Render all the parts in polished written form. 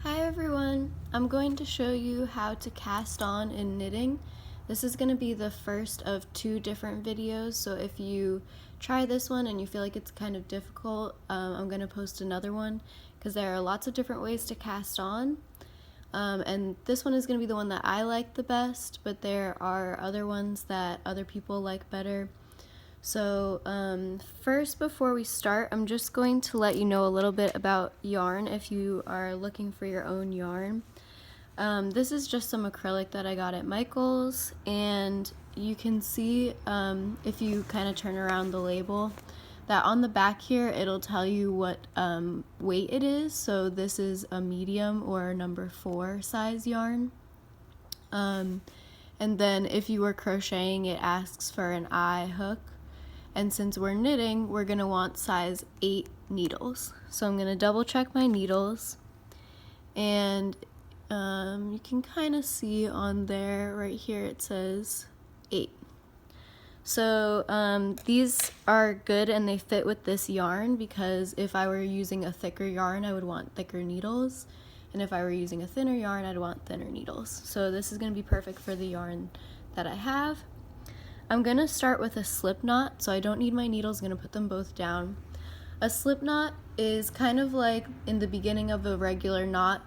Hi everyone! I'm going to show you how to cast on in knitting. This is going to be the first of two different videos, so if you try this one and you feel like it's kind of difficult, I'm going to post another one because there are lots of different ways to cast on. And this one is going to be the one that I like the best, but there are other ones that other people like better. So first, before we start, I'm just going to let you know a little bit about yarn if you are looking for your own yarn. This is just some acrylic that I got at Michael's, and you can see if you kind of turn around the label that on the back here it'll tell you what weight it is. So this is a medium or number 4 size yarn. And then if you were crocheting, it asks for an eye hook. And since we're knitting, we're going to want size 8 needles. So I'm going to double check my needles, and you can kind of see on there right here it says 8. So these are good and they fit with this yarn, because if I were using a thicker yarn I would want thicker needles, and if I were using a thinner yarn I'd want thinner needles. So this is going to be perfect for the yarn that I have. I'm going to start with a slip knot, so I don't need my needles, I'm going to put them both down. A slip knot is kind of like in the beginning of a regular knot,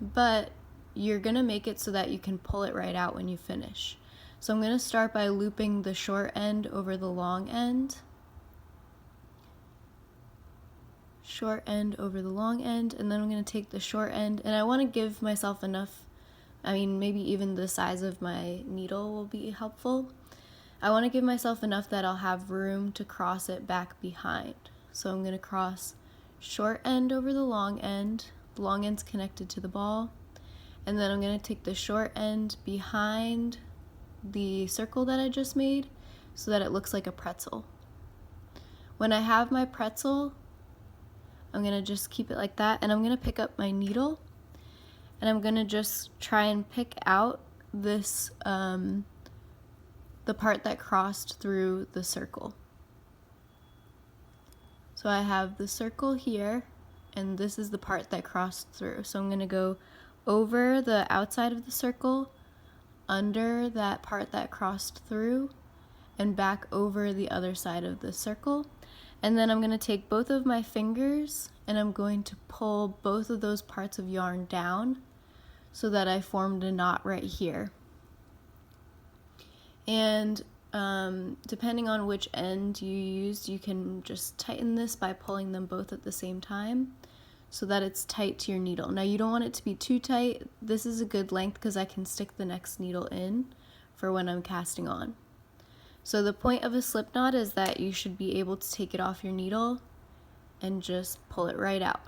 but you're going to make it so that you can pull it right out when you finish. So I'm going to start by looping the short end over the long end. Short end over the long end, and then I'm going to take the short end, and I want to give myself enough, maybe even the size of my needle will be helpful. I want to give myself enough that I'll have room to cross it back behind. So I'm going to cross short end over the long end's connected to the ball, and then I'm going to take the short end behind the circle that I just made so that it looks like a pretzel. When I have my pretzel, I'm going to just keep it like that, and I'm going to pick up my needle, and I'm going to just try and pick out this, the part that crossed through the circle. So I have the circle here, and this is the part that crossed through. So I'm going to go over the outside of the circle, under that part that crossed through, and back over the other side of the circle. And then I'm going to take both of my fingers and I'm going to pull both of those parts of yarn down so that I formed a knot right here. And depending on which end you used, you can just tighten this by pulling them both at the same time so that it's tight to your needle. Now you don't want it to be too tight. This is a good length because I can stick the next needle in for when I'm casting on. So the point of a slip knot is that you should be able to take it off your needle and just pull it right out.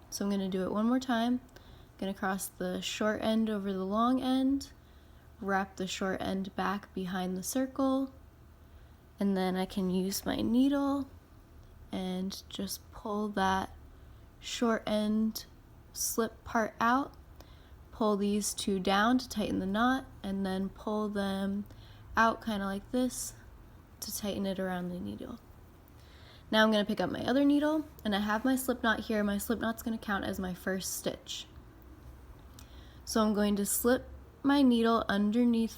So I'm going to do it one more time. I'm going to cross the short end over the long end, wrap the short end back behind the circle, and then I can use my needle and just pull that short end slip part out, pull these two down to tighten the knot, and then pull them out kind of like this to tighten it around the needle. Now I'm going to pick up my other needle, and I have my slip knot here. My slip knot's going to count as my first stitch. So I'm going to slip my needle underneath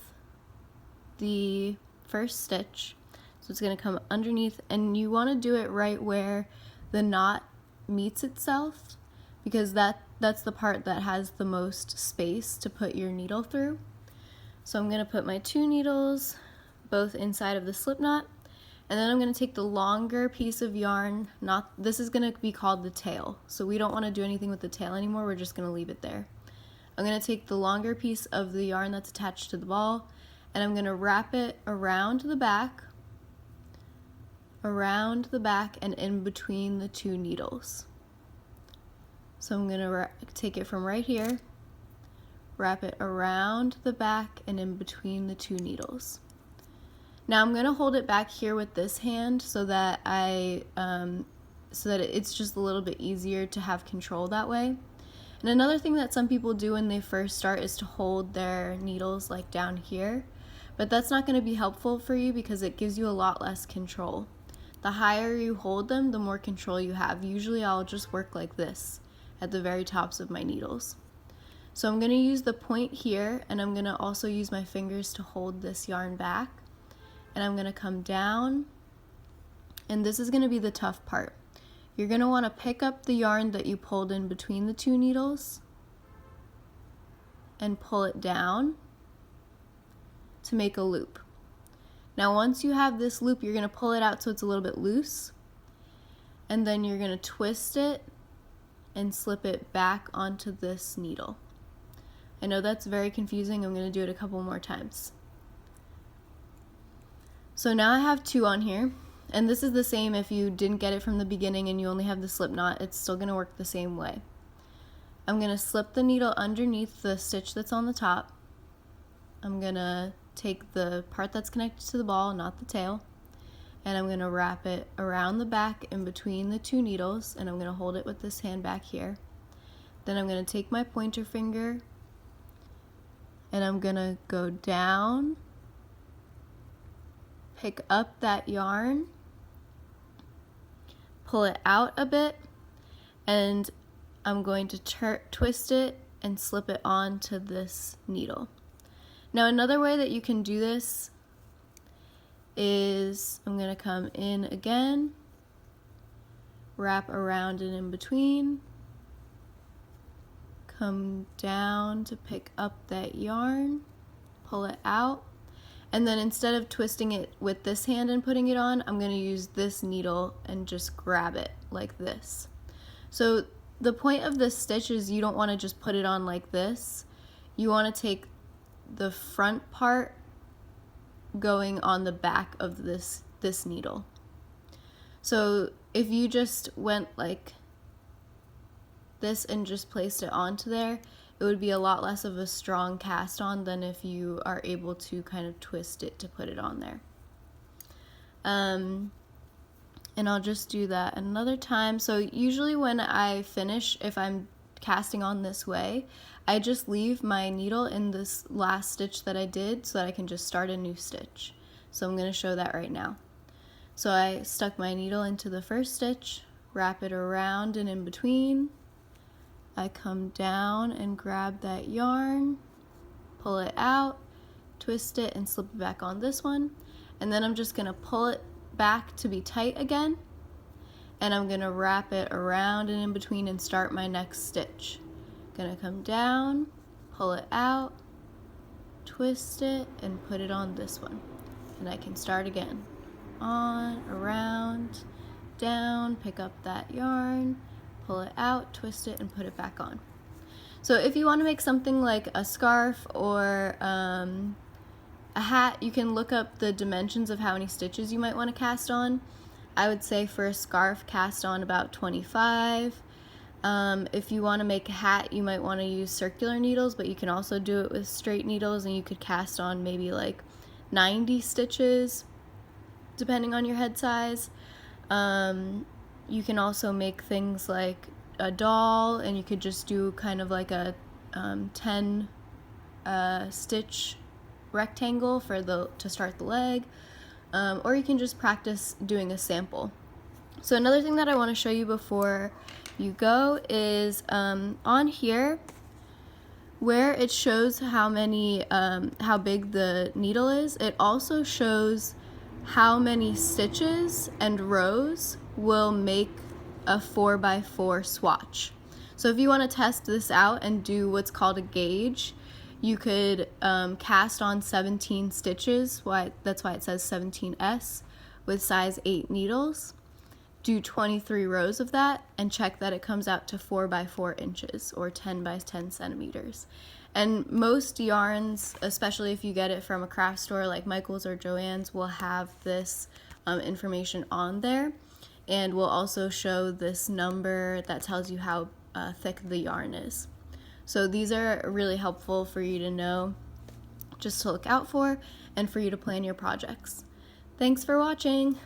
the first stitch. So it's going to come underneath, and you want to do it right where the knot meets itself, because that's the part that has the most space to put your needle through. So I'm going to put my two needles both inside of the slip knot, and then I'm going to take the longer piece of yarn. This is going to be called the tail, so we don't want to do anything with the tail anymore, we're just going to leave it there. I'm going to take the longer piece of the yarn that's attached to the ball, and I'm going to wrap it around the back and in between the two needles. So I'm going to take it from right here, wrap it around the back and in between the two needles. Now I'm going to hold it back here with this hand so that it's just a little bit easier to have control that way. And another thing that some people do when they first start is to hold their needles like down here, but that's not going to be helpful for you because it gives you a lot less control. The higher you hold them, the more control you have. Usually I'll just work like this, at the very tops of my needles. So I'm going to use the point here, and I'm going to also use my fingers to hold this yarn back. And I'm going to come down, and this is going to be the tough part. You're going to want to pick up the yarn that you pulled in between the two needles and pull it down to make a loop. Now once you have this loop, you're going to pull it out so it's a little bit loose, and then you're going to twist it and slip it back onto this needle. I know that's very confusing. I'm going to do it a couple more times. So now I have 2 on here, and this is the same if you didn't get it from the beginning and you only have the slip knot, it's still going to work the same way. I'm going to slip the needle underneath the stitch that's on the top. I'm going to take the part that's connected to the ball, not the tail, and I'm going to wrap it around the back in between the 2 needles, and I'm going to hold it with this hand back here. Then I'm going to take my pointer finger and I'm going to go down, pick up that yarn, pull it out a bit, and I'm going to twist it and slip it onto this needle. Now another way that you can do this is I'm going to come in again, wrap around and in between, come down to pick up that yarn, pull it out, and then instead of twisting it with this hand and putting it on, I'm going to use this needle and just grab it like this. So the point of this stitch is you don't want to just put it on like this. You want to take the front part going on the back of this needle. So if you just went like this and just placed it onto there, it would be a lot less of a strong cast on than if you are able to kind of twist it to put it on there. And I'll just do that another time. So usually when I finish, if I'm casting on this way, I just leave my needle in this last stitch that I did so that I can just start a new stitch. So I'm going to show that right now. So I stuck my needle into the first stitch, wrap it around and in between. I come down and grab that yarn, pull it out, twist it and slip it back on this one, and then I'm just going to pull it back to be tight again, and I'm going to wrap it around and in between and start my next stitch. Going to come down, pull it out, twist it and put it on this one, and I can start again. On, around, down, pick up that yarn, pull it out, twist it, and put it back on. So if you want to make something like a scarf or a hat, you can look up the dimensions of how many stitches you might want to cast on. I would say for a scarf, cast on about 25. If you want to make a hat, you might want to use circular needles, but you can also do it with straight needles, and you could cast on maybe like 90 stitches, depending on your head size. You can also make things like a doll, and you could just do kind of like a 10 stitch rectangle for to start the leg, or you can just practice doing a sample. So another thing that I want to show you before you go is on here where it shows how many how big the needle is, it also shows how many stitches and rows will make a 4x4 swatch. So if you want to test this out and do what's called a gauge, you could cast on 17 stitches, that's why it says 17S, with size 8 needles. Do 23 rows of that and check that it comes out to 4x4 inches or 10x10 centimeters. And most yarns, especially if you get it from a craft store like Michael's or Joann's, will have this information on there, and will also show this number that tells you how thick the yarn is. So these are really helpful for you to know, just to look out for, and for you to plan your projects. Thanks for watching!